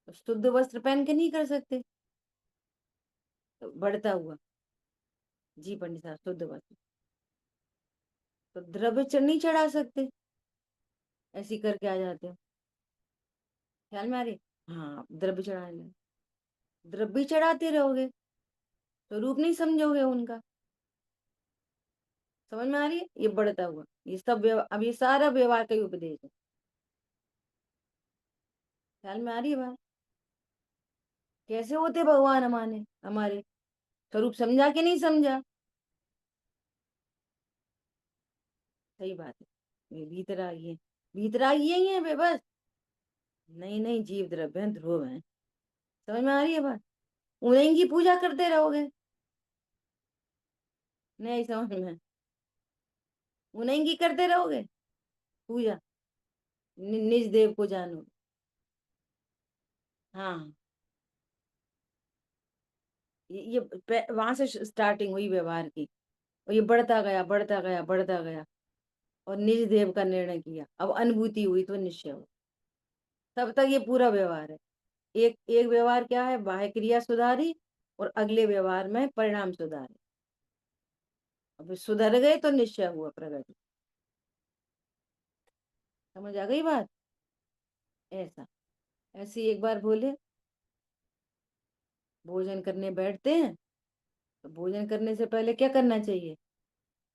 A: तो शुद्ध वस्त्र पहन के नहीं कर सकते? तो बढ़ता हुआ, जी पंडित साहब शुद्ध वस्त्र। तो द्रव्य नहीं चढ़ा सकते? ऐसी करके आ जाते हो। ख्याल में आ रही? हाँ, द्रव्य चढ़ाने लगे। द्रव्य चढ़ाते रहोगे, स्वरूप नहीं समझोगे उनका। समझ में आ रही है? ये बढ़ता हुआ, ये सब अब ये सारा व्यवहार का ही उपदेश है। ख्याल में आ रही है बात? कैसे होते भगवान हमारे हमारे स्वरूप समझा कि नहीं समझा? सही बात है। ये भीतरागी है, भीतरागी ही है वे बस। नहीं नहीं, जीव द्रव्य हैं, ध्रुव हैं। समझ में आ रही है बात? उन्हीं की पूजा करते रहोगे, नहीं समझ में? उन्हीं की करते रहोगे पूजा। निज देव को जानो। हाँ, ये वहां से स्टार्टिंग हुई व्यवहार की। और ये बढ़ता गया, बढ़ता गया, बढ़ता गया, और निज देव का निर्णय किया। अब अनुभूति हुई तो निश्चय हुआ। तब तक ये पूरा व्यवहार है। एक एक व्यवहार क्या है, बाह्य क्रिया सुधारी, और अगले व्यवहार में परिणाम सुधारे। अब सुधर गए तो निश्चय हुआ प्रगति। समझ आ गई बात? ऐसा। ऐसे ही एक बार बोले, भोजन करने बैठते हैं, तो भोजन करने से पहले क्या करना चाहिए?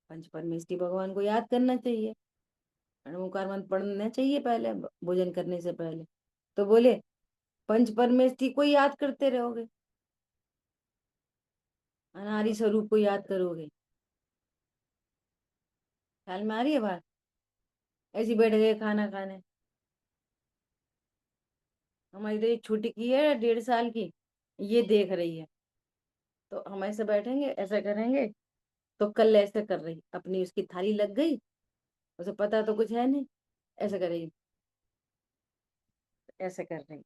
A: पंच परमेष्टि भगवान को याद करना चाहिए। णमुकार मंत्र पढ़ना चाहिए पहले भोजन करने से पहले। तो बोले पंच परमेष्ठी को याद करते रहोगे, अनारी स्वरूप को याद करोगे। ख्याल में आ रही है बात? ऐसी बैठ गए खाना खाने। हमारी तो एक छोटी की है 1.5 साल की, ये देख रही है, तो हम ऐसे बैठेंगे ऐसा करेंगे, तो कल ऐसे कर रही अपनी, उसकी थाली लग गई, उसे पता तो कुछ है नहीं, ऐसे करेगी, ऐसे कर रही।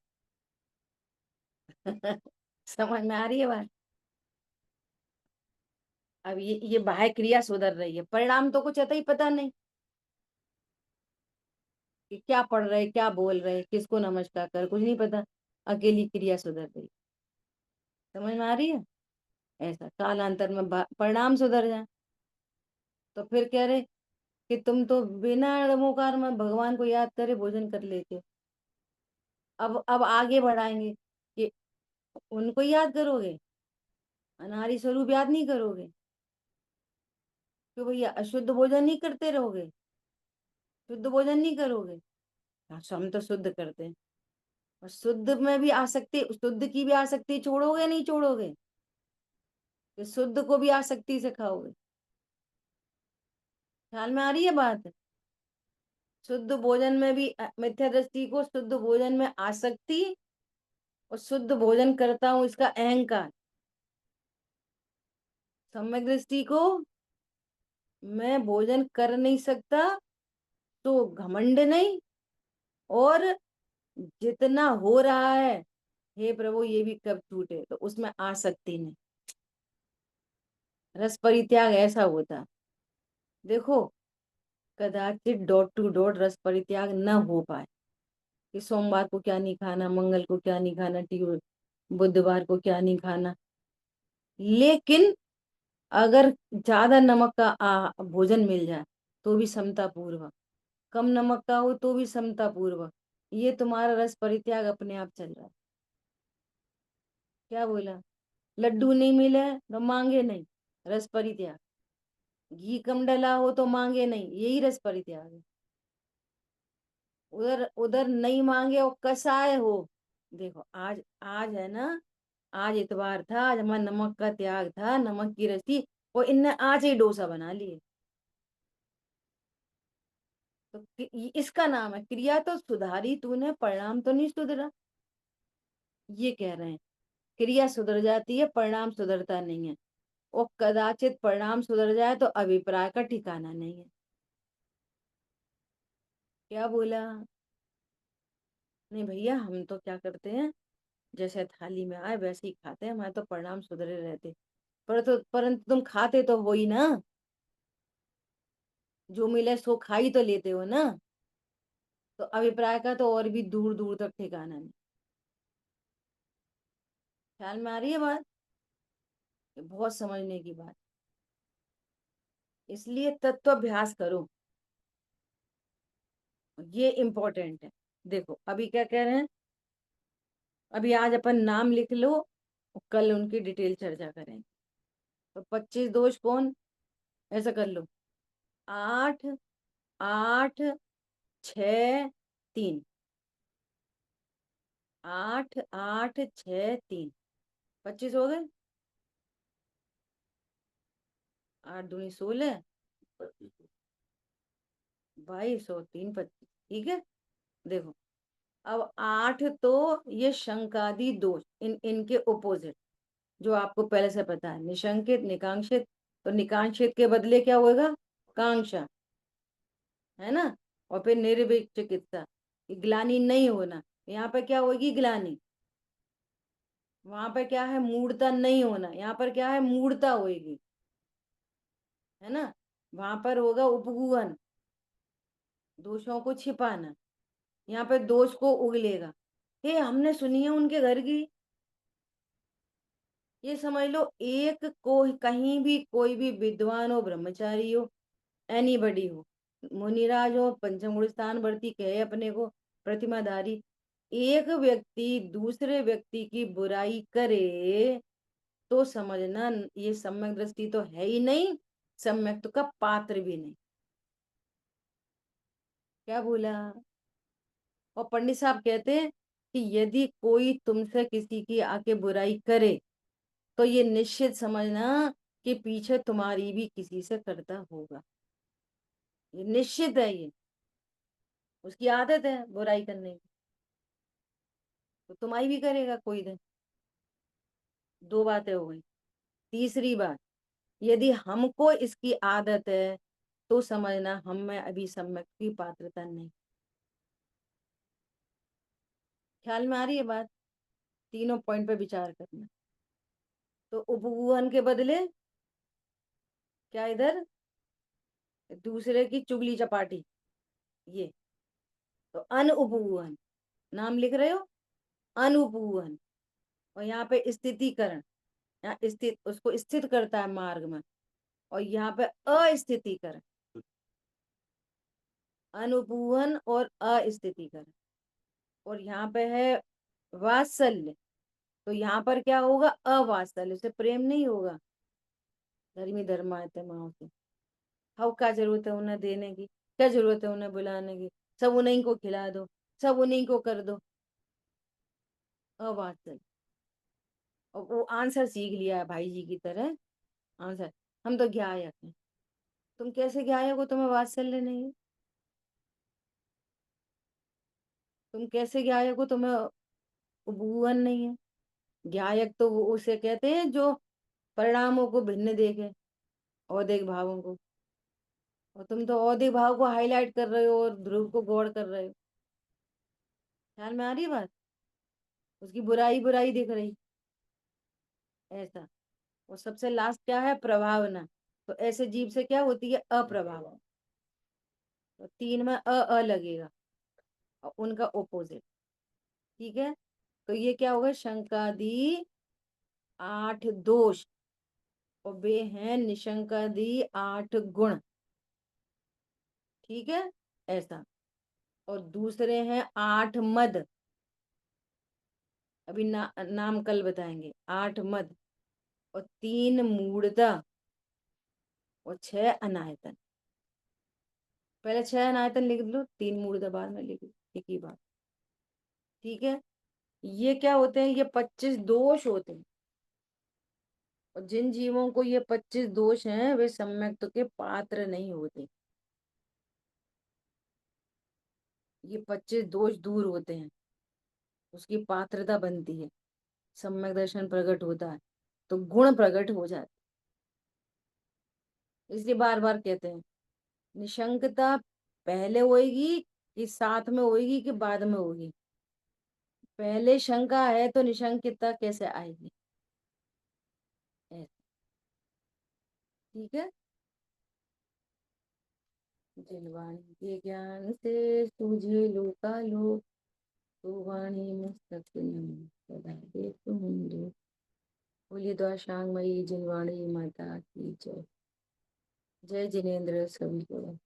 A: समझ में आ रही है बात? अब ये बाह्य क्रिया सुधर रही है, परिणाम तो कुछ आता ही पता नहीं कि क्या पढ़ रहे, क्या बोल रहे, किसको नमस्कार कर, कुछ नहीं पता, अकेली क्रिया सुधर रही। समझ में आ रही है? ऐसा कालांतर में परिणाम सुधर जाए। तो फिर कह रहे कि तुम तो बिना णमुकार में भगवान को याद करे भोजन कर लेते हो। अब आगे बढ़ाएंगे कि उनको याद करोगे, अनारी स्वरूप याद नहीं करोगे, क्यों भैया अशुद्ध भोजन नहीं करते रहोगे, शुद्ध भोजन नहीं करोगे। अच्छा हम तो शुद्ध करते हैं, और शुद्ध में भी आसक्ति, शुद्ध की भी आसक्ति छोड़ोगे नहीं छोड़ोगे, कि शुद्ध को भी आसक्ति से खाओगे। ख्याल में आ रही है बात? शुद्ध भोजन में भी मिथ्या दृष्टि को, शुद्ध भोजन में आसक्ति, और शुद्ध भोजन करता हूं इसका अहंकार। सम्यक दृष्टि को मैं भोजन कर नहीं सकता तो घमंड नहीं, और जितना हो रहा है हे प्रभु ये भी कब छूटे, तो उसमें आसक्ति नहीं। रस परित्याग ऐसा होता, देखो कदाचित डॉट टू डॉट रस परित्याग न हो पाए, कि सोमवार को क्या नहीं खाना, मंगल को क्या नहीं खाना, बुधवार को क्या नहीं खाना, लेकिन अगर ज्यादा नमक का भोजन मिल जाए तो भी समता पूर्वक, कम नमक का हो तो भी समता पूर्वक, ये तुम्हारा रस परित्याग अपने आप चल रहा है। क्या बोला? लड्डू नहीं मिले तो मांगे नहीं, रस परित्याग। घी कम डला हो तो मांगे नहीं, यही रस परित्याग है। उधर उधर नहीं मांगे और कसाय हो। देखो आज आज है ना, आज इतवार था, आज हमारा नमक का त्याग था, नमक की रस्सी, और इनने आज ही डोसा बना लिए। तो इसका नाम है क्रिया तो सुधारी तूने, परिणाम तो नहीं सुधरा। ये कह रहे हैं क्रिया सुधर जाती है, परिणाम सुधरता नहीं है, और कदाचित परिणाम सुधर जाए तो अभिप्राय का ठिकाना नहीं है। क्या बोला? नहीं भैया हम तो क्या करते हैं, जैसे थाली में आए वैसे ही खाते हैं, हमारे तो परिणाम सुधरे रहते। परंतु तुम खाते तो हो ही ना, जो मिले सो खाई तो लेते हो ना, तो अभिप्राय का तो और भी दूर दूर तक ठिकाना नहीं। ख्याल में आ रही है बात? ये बहुत समझने की बात, इसलिए तत्वाभ्यास करो, ये इम्पोर्टेंट है। देखो अभी क्या कह रहे हैं, अभी आज अपन नाम लिख लो, कल उनकी डिटेल चर्चा करेंगे। तो 25 दोष कौन, ऐसा कर लो, 8 8 6 3, 8 8 6 3, 25 हो गए। 8 दूनी 16, 22 और 3 25, ठीक है। देखो अब 8 तो ये शंकादि दोष, इनके ओपोजिट, जो आपको पहले से पता है, निशंकित निकांक्षित, तो निकांक्षित के बदले क्या होगा, कांक्षा, है ना। और फिर निर्भीक चिकित्सा, ग्लानि नहीं होना, यहाँ पे क्या होगी, ग्लानि। वहां पर क्या है, मूढ़ता नहीं होना, यहाँ पर क्या है, मूढ़ता होगी, है ना। वहां पर होगा उपगूहन, दोषों को छिपाना, यहाँ पे दोष को उगलेगा। ये हमने सुनी है उनके घर की, ये समझ लो एक को कहीं भी कोई भी विद्वान हो, ब्रह्मचारी हो, एनीबडी हो, मुनिराज हो, पंचम गुण स्थान वर्ती कहे अपने को, प्रतिमाधारी, एक व्यक्ति दूसरे व्यक्ति की बुराई करे तो समझना ये सम्यक दृष्टि तो है ही नहीं, सम्यक का पात्र भी नहीं। क्या बोला? और पंडित साहब कहते हैं कि यदि कोई तुमसे किसी की आके बुराई करे तो ये निश्चित समझना कि पीछे तुम्हारी भी किसी से करता होगा। ये निश्चित है, ये उसकी आदत है बुराई करने की, तो तुम्हारी भी करेगा कोई दिन। दो बातें हो गई। तीसरी बात, यदि हमको इसकी आदत है तो समझना हम में अभी सम्यक की पात्रता नहीं। ख्याल में आ रही है बात? तीनों पॉइंट पे विचार करना। तो उपगुहन के बदले क्या इधर? दूसरे की चुगली चपाटी, ये। तो अनुपगुहन, नाम लिख रहे हो, अनुपगुहन। और यहाँ पे स्थितिकरण, यहाँ स्थित उसको स्थित करता है मार्ग में। और यहाँ पे अस्थितिकरण, अनुपूवन और अस्थितिकरण। और यहाँ पे है वात्सल्य, तो यहाँ पर क्या होगा? अवात्सल्य से प्रेम नहीं होगा। धर्मी धर्मायते माओ से, हाउ क्या जरूरत है उन्हें देने की, क्या जरूरत है उन्हें बुलाने की, सब उन्हीं को खिला दो, सब उन्हीं को कर दो। अवात्सल्य। और वो आंसर सीख लिया है भाई जी की तरह। आंसर, हम तो ज्ञायक हैं। तुम कैसे ज्ञायक हो, तुम्हें वात्सल्य नहीं है? तुम कैसे ज्ञायक हो, तुम्हें उपगुहन नहीं है? ज्ञायक तो वो उसे कहते हैं जो परिणामों को भिन्न देखे, औदिक भावों को। और तुम तो औदिक भाव को हाईलाइट कर रहे हो और ध्रुव को गौड़ कर रहे हो। ख्याल में आ रही है बात? उसकी बुराई बुराई दिख रही, ऐसा। और सबसे लास्ट क्या है? प्रभावना। तो ऐसे जीव से क्या होती है? अप्रभाव। तो तीन में अ लगेगा, और उनका ओपोजिट। ठीक है, तो ये क्या होगा? शंकादि 8 दोष, और वे हैं निशंकादि 8 गुण। ठीक है, ऐसा। और दूसरे हैं 8 मद, अभी नाम कल बताएंगे। 8 मद, और 3 मूढ़ता, और 6 अनायतन। पहले 6 अनायतन लिख लो, 3 मूढ़ता बाद में लिख लो, एक ही बात। ठीक है, ये क्या होते हैं? ये 25 दोष होते हैं। और जिन जीवों को ये 25 दोष हैं वे सम्यक्त के पात्र नहीं होते। ये 25 दोष दूर होते हैं, उसकी पात्रता बनती है, सम्यक दर्शन प्रकट होता है, तो गुण प्रकट हो जाते। इसलिए बार बार कहते हैं निशंकता पहले होएगी कि साथ में होएगी कि बाद में होगी? पहले शंका है तो निशंकितता कैसे आएगी? ऐसे। ठीक है, जिनवाणी के ज्ञान से सूझे लोकालोक, तो वाणी मस्तक नम सदा देखो मुंदो। बोलिए द्वाशांग मई जिनवाणी माता की जय। जय जिनेन्द्र सभी को।